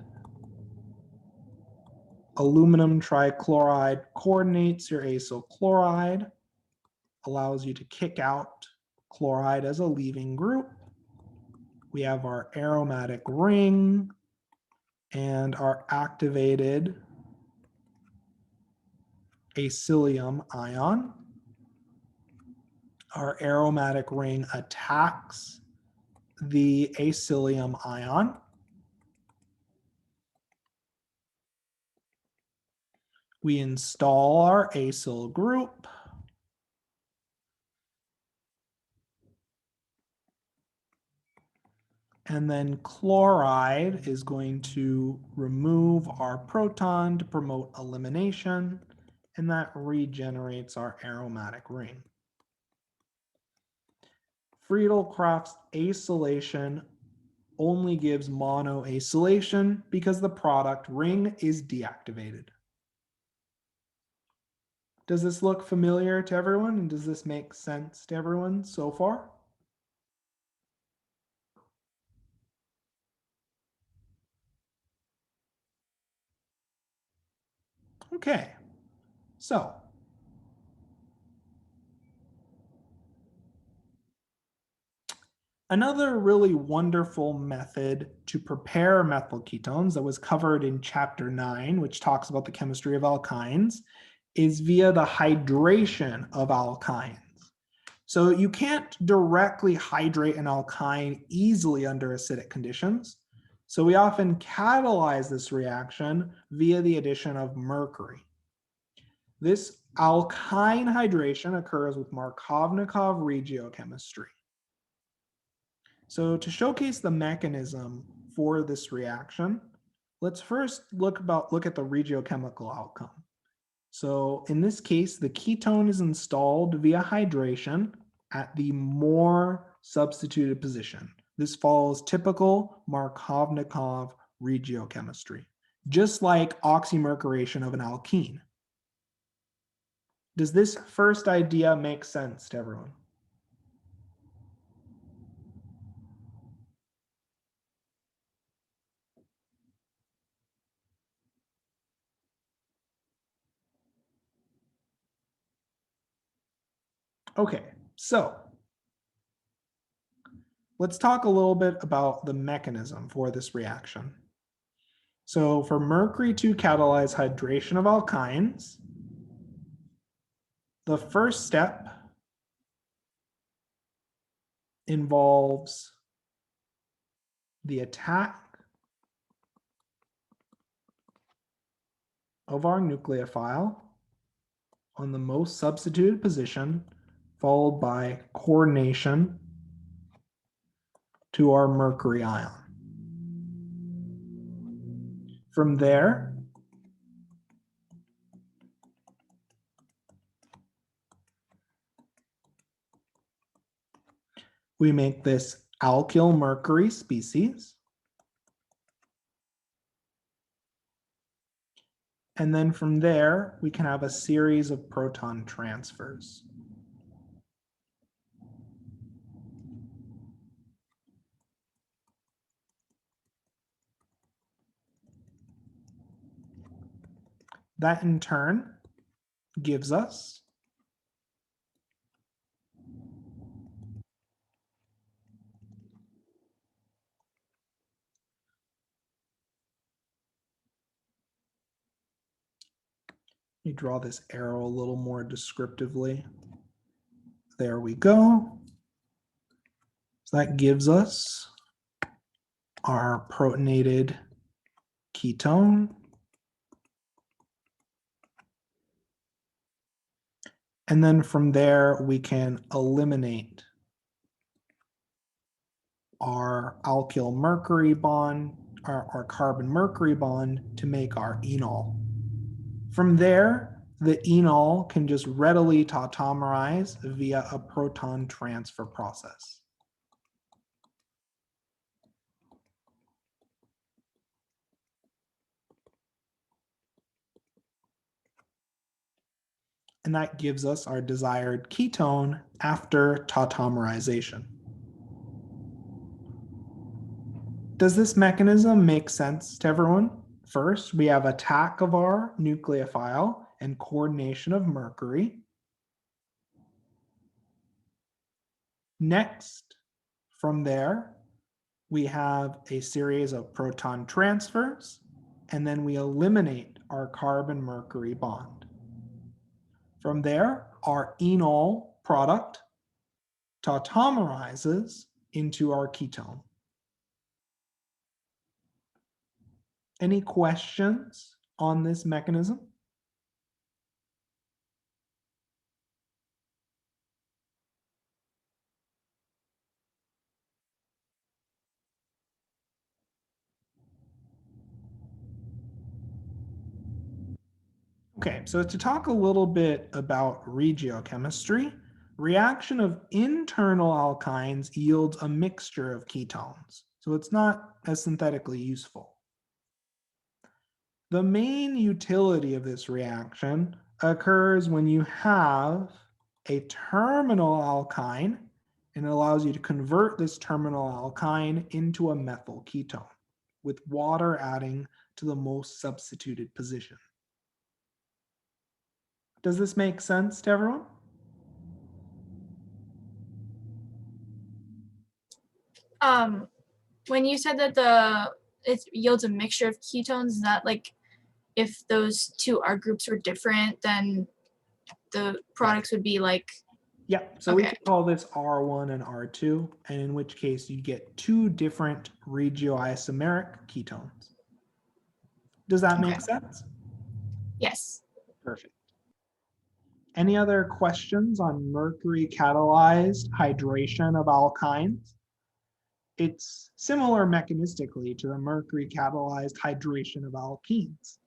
aluminum trichloride coordinates your acyl chloride, allows you to kick out chloride as a leaving group. We have our aromatic ring and our activated acylium ion. Our aromatic ring attacks the acylium ion. We install our acyl group. And then chloride is going to remove our proton to promote elimination, and that regenerates our aromatic ring. Friedelcrafts Isolation only gives monoacylation because the product ring is deactivated. Does this look familiar to everyone, and does this make sense to everyone so far? Okay, so another really wonderful method to prepare methyl ketones that was covered in chapter 9, which talks about the chemistry of alkynes, is via the hydration of alkynes. So you can't directly hydrate an alkyne easily under acidic conditions. So we often catalyze this reaction via the addition of mercury. This alkyne hydration occurs with Markovnikov regiochemistry. So to showcase the mechanism for this reaction, let's first look at the regiochemical outcome. So in this case, the ketone is installed via hydration at the more substituted position. This follows typical Markovnikov regiochemistry, just like oxymercuration of an alkene. Does this first idea make sense to everyone? Okay, so let's talk a little bit about the mechanism for this reaction. So for mercury to catalyze hydration of alkynes, the first step involves the attack of our nucleophile on the most substituted position, followed by coordination to our mercury ion. From there, we make this alkyl mercury species. And then from there, we can have a series of proton transfers. That in turn gives us let me draw this arrow a little more descriptively. There we go. So that gives us our protonated ketone. And then from there, we can eliminate our alkyl mercury bond, our carbon mercury bond to make our enol. From there, the enol can just readily tautomerize via a proton transfer process. And that gives us our desired ketone after tautomerization. Does this mechanism make sense to everyone? First, we have attack of our nucleophile and coordination of mercury. Next, from there, we have a series of proton transfers, and then we eliminate our carbon-mercury bond. From there, our enol product tautomerizes into our ketone. Any questions on this mechanism? Okay, so to talk a little bit about regiochemistry, reaction of internal alkynes yields a mixture of ketones, so it's not as synthetically useful. The main utility of this reaction occurs when you have a terminal alkyne, and it allows you to convert this terminal alkyne into a methyl ketone, with water adding to the most substituted position. Does this make sense to everyone? When you said that it yields a mixture of ketones, is that like if those two R groups were different, then the products would be like? Yeah, so we can call this R1 and R2, and in which case you get two different regioisomeric ketones. Does that make sense? Yes. Perfect. Any other questions on mercury catalyzed hydration of alkynes? It's similar mechanistically to the mercury catalyzed hydration of alkenes.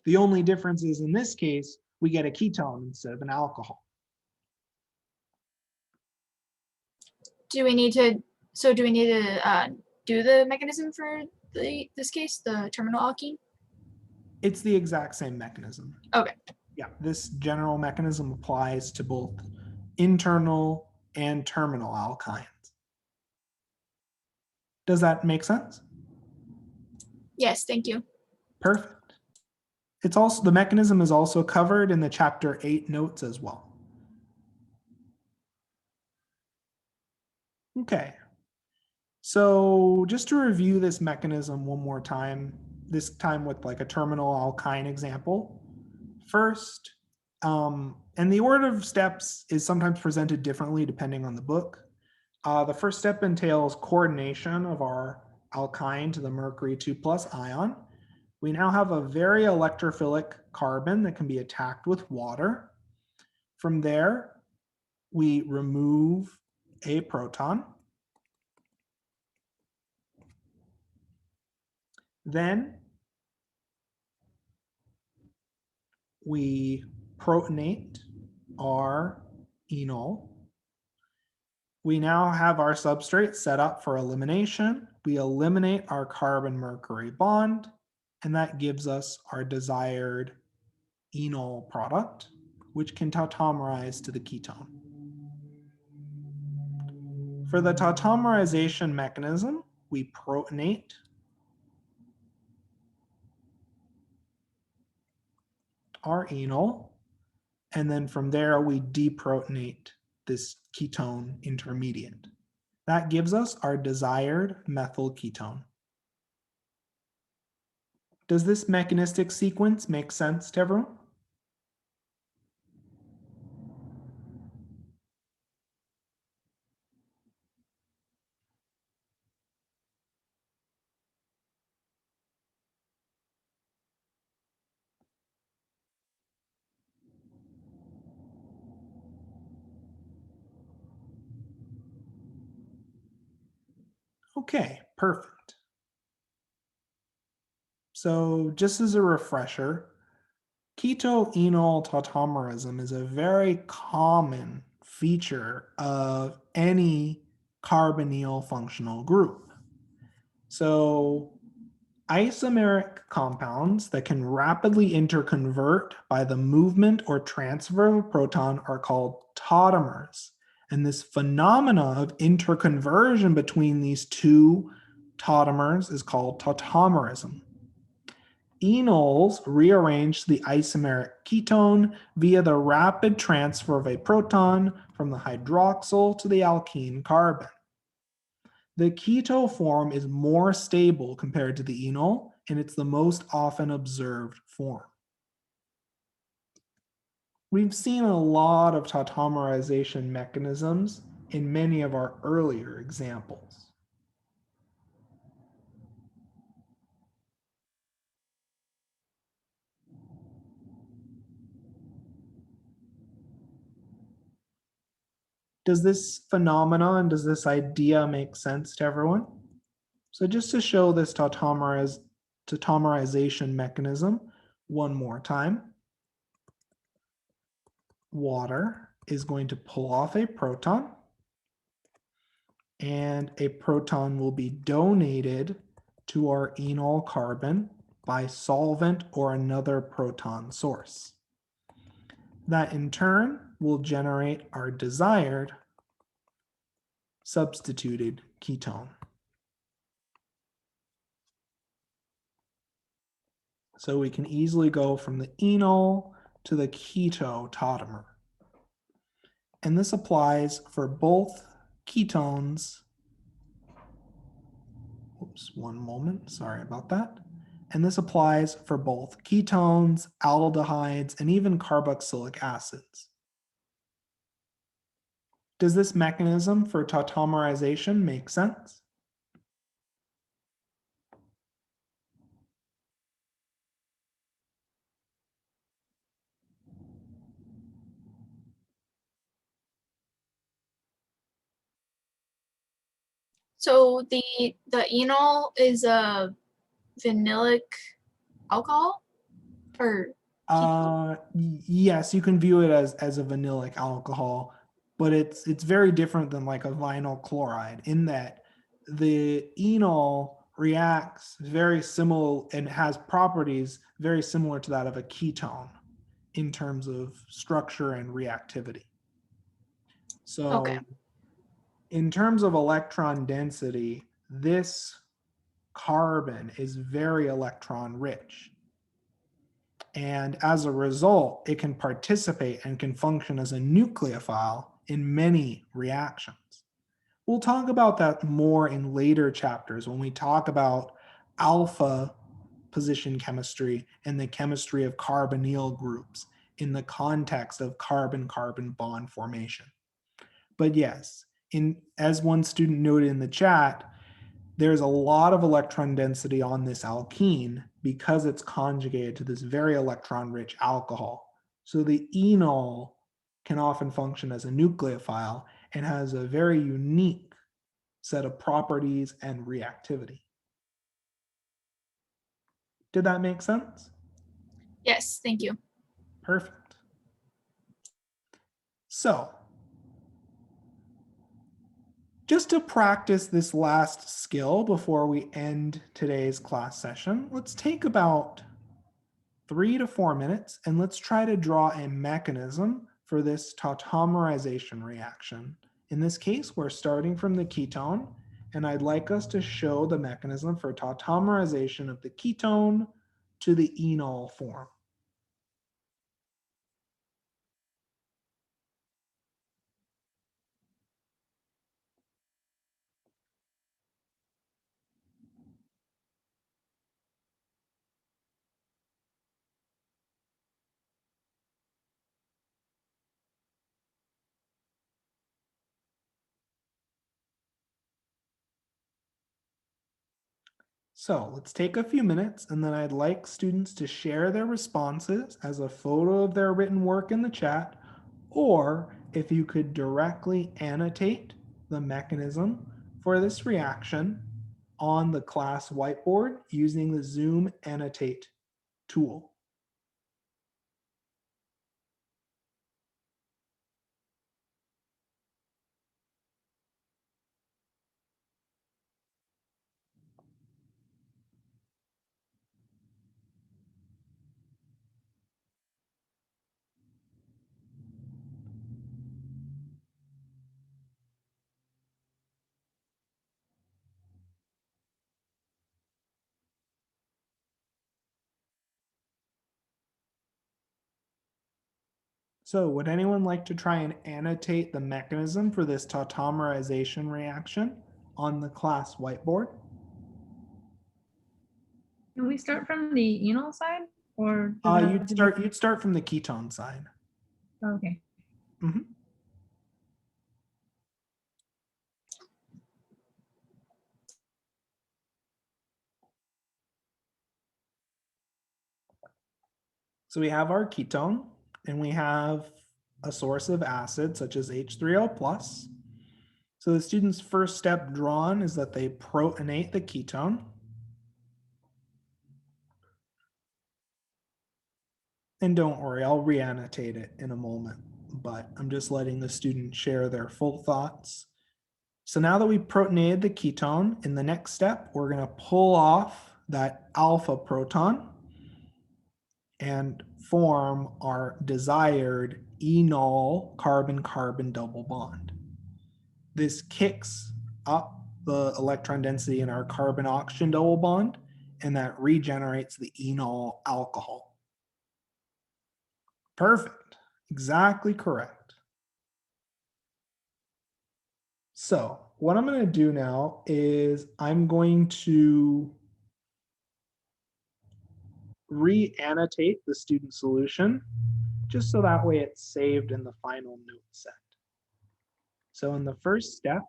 The only difference is in this case, we get a ketone instead of an alcohol. Do we need to do the mechanism for this case, the terminal alkene? It's the exact same mechanism. Okay. Yeah, this general mechanism applies to both internal and terminal alkynes. Does that make sense? Yes, thank you. Perfect. It's also, the mechanism is also covered in the chapter 8 notes as well. Okay. So just to review this mechanism one more time, this time with like a terminal alkyne example. First, and the order of steps is sometimes presented differently depending on the book. The first step entails coordination of our alkyne to the mercury 2+ ion. We now have a very electrophilic carbon that can be attacked with water. From there, we remove a proton. Then we protonate our enol. We now have our substrate set up for elimination. We eliminate our carbon-mercury bond, and that gives us our desired enol product, which can tautomerize to the ketone. For the tautomerization mechanism, we protonate our enol, and then from there we deprotonate this ketone intermediate. That gives us our desired methyl ketone. Does this mechanistic sequence make sense to everyone? Okay, perfect. So just as a refresher, keto-enol tautomerism is a very common feature of any carbonyl functional group. So isomeric compounds that can rapidly interconvert by the movement or transfer of a proton are called tautomers. And this phenomena of interconversion between these two tautomers is called tautomerism. Enols rearrange the isomeric ketone via the rapid transfer of a proton from the hydroxyl to the alkene carbon. The keto form is more stable compared to the enol, and it's the most often observed form. We've seen a lot of tautomerization mechanisms in many of our earlier examples. Does this phenomenon, does this idea make sense to everyone? So just to show this tautomerization mechanism one more time, water is going to pull off a proton, and a proton will be donated to our enol carbon by solvent or another proton source. That in turn will generate our desired substituted ketone. So we can easily go from the enol to the keto tautomer. And this applies for both ketones. Oops, one moment, sorry about that. And this applies for both ketones, aldehydes, and even carboxylic acids. Does this mechanism for tautomerization make sense? So the enol is a vanillic alcohol, or Yes, you can view it as a vanillic alcohol, but it's very different than like a vinyl chloride in that the enol reacts very similar and has properties very similar to that of a ketone in terms of structure and reactivity. So okay. In terms of electron density, this carbon is very electron rich. And as a result, it can participate and can function as a nucleophile in many reactions. We'll talk about that more in later chapters when we talk about alpha position chemistry and the chemistry of carbonyl groups in the context of carbon-carbon bond formation. But yes, as one student noted in the chat, there's a lot of electron density on this alkene because it's conjugated to this very electron-rich alcohol. So the enol can often function as a nucleophile and has a very unique set of properties and reactivity. Did that make sense? Yes, thank you. Perfect. So, just to practice this last skill before we end today's class session, let's take about 3 to 4 minutes and let's try to draw a mechanism for this tautomerization reaction. In this case, we're starting from the ketone, and I'd like us to show the mechanism for tautomerization of the ketone to the enol form. So let's take a few minutes, and then I'd like students to share their responses as a photo of their written work in the chat, or if you could directly annotate the mechanism for this reaction on the class whiteboard using the Zoom Annotate tool. So would anyone like to try and annotate the mechanism for this tautomerization reaction on the class whiteboard? Can we start from the enol side, or does it have to be- You'd start from the ketone side. Okay. Mhm. So we have our ketone, and we have a source of acid such as H3O+. So the student's first step drawn is that they protonate the ketone. And don't worry, I'll re-annotate it in a moment, but I'm just letting the student share their full thoughts. So now that we've protonated the ketone, in the next step, we're going to pull off that alpha proton and form our desired enol carbon-carbon double bond. This kicks up the electron density in our carbon-oxygen double bond, and that regenerates the enol alcohol. Perfect. Exactly correct. So what I'm going to do now is I'm going to re-annotate the student solution just so that way it's saved in the final note set. So in the first step,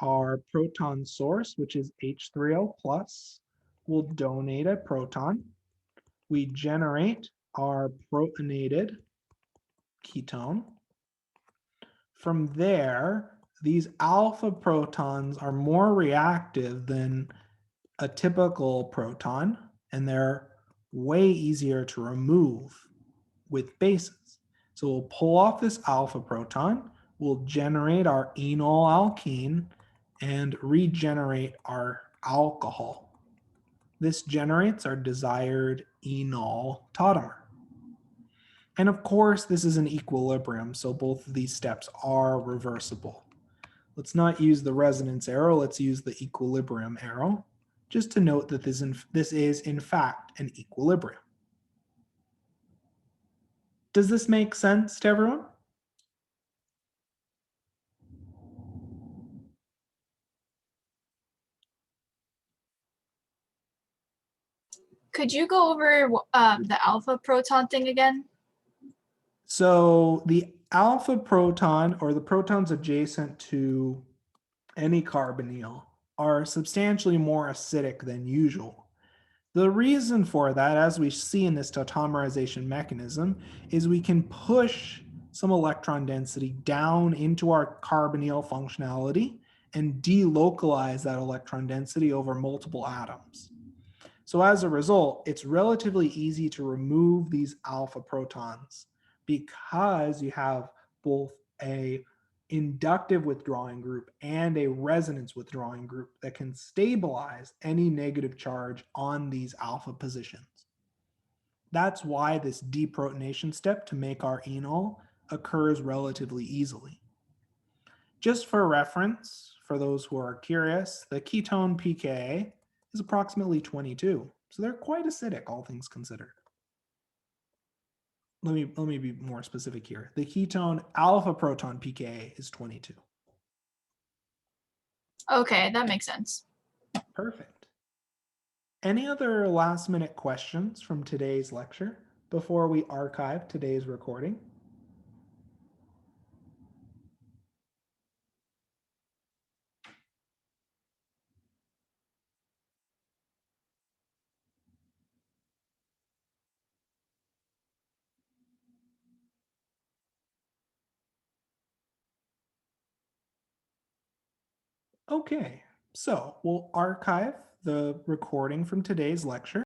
our proton source, which is H3O+, will donate a proton. We generate our protonated ketone. From there, these alpha protons are more reactive than a typical proton, and they're way easier to remove with bases. So we'll pull off this alpha proton, we'll generate our enol alkene, and regenerate our alcohol. This generates our desired enol tautomer. And of course, this is an equilibrium, so both of these steps are reversible. Let's not use the resonance arrow, let's use the equilibrium arrow, just to note that this is in fact an equilibrium. Does this make sense to everyone? Could you go over the alpha proton thing again? So the alpha proton, or the protons adjacent to any carbonyl, are substantially more acidic than usual. The reason for that, as we see in this tautomerization mechanism, is we can push some electron density down into our carbonyl functionality and delocalize that electron density over multiple atoms. So as a result, it's relatively easy to remove these alpha protons because you have both a inductive withdrawing group and a resonance withdrawing group that can stabilize any negative charge on these alpha positions. That's why this deprotonation step to make our enol occurs relatively easily. Just for reference, for those who are curious, the ketone pKa is approximately 22. So they're quite acidic, all things considered. Let me be more specific here. The ketone alpha proton pKa is 22. Okay, that makes sense. Perfect. Any other last minute questions from today's lecture before we archive today's recording? Okay, so we'll archive the recording from today's lecture.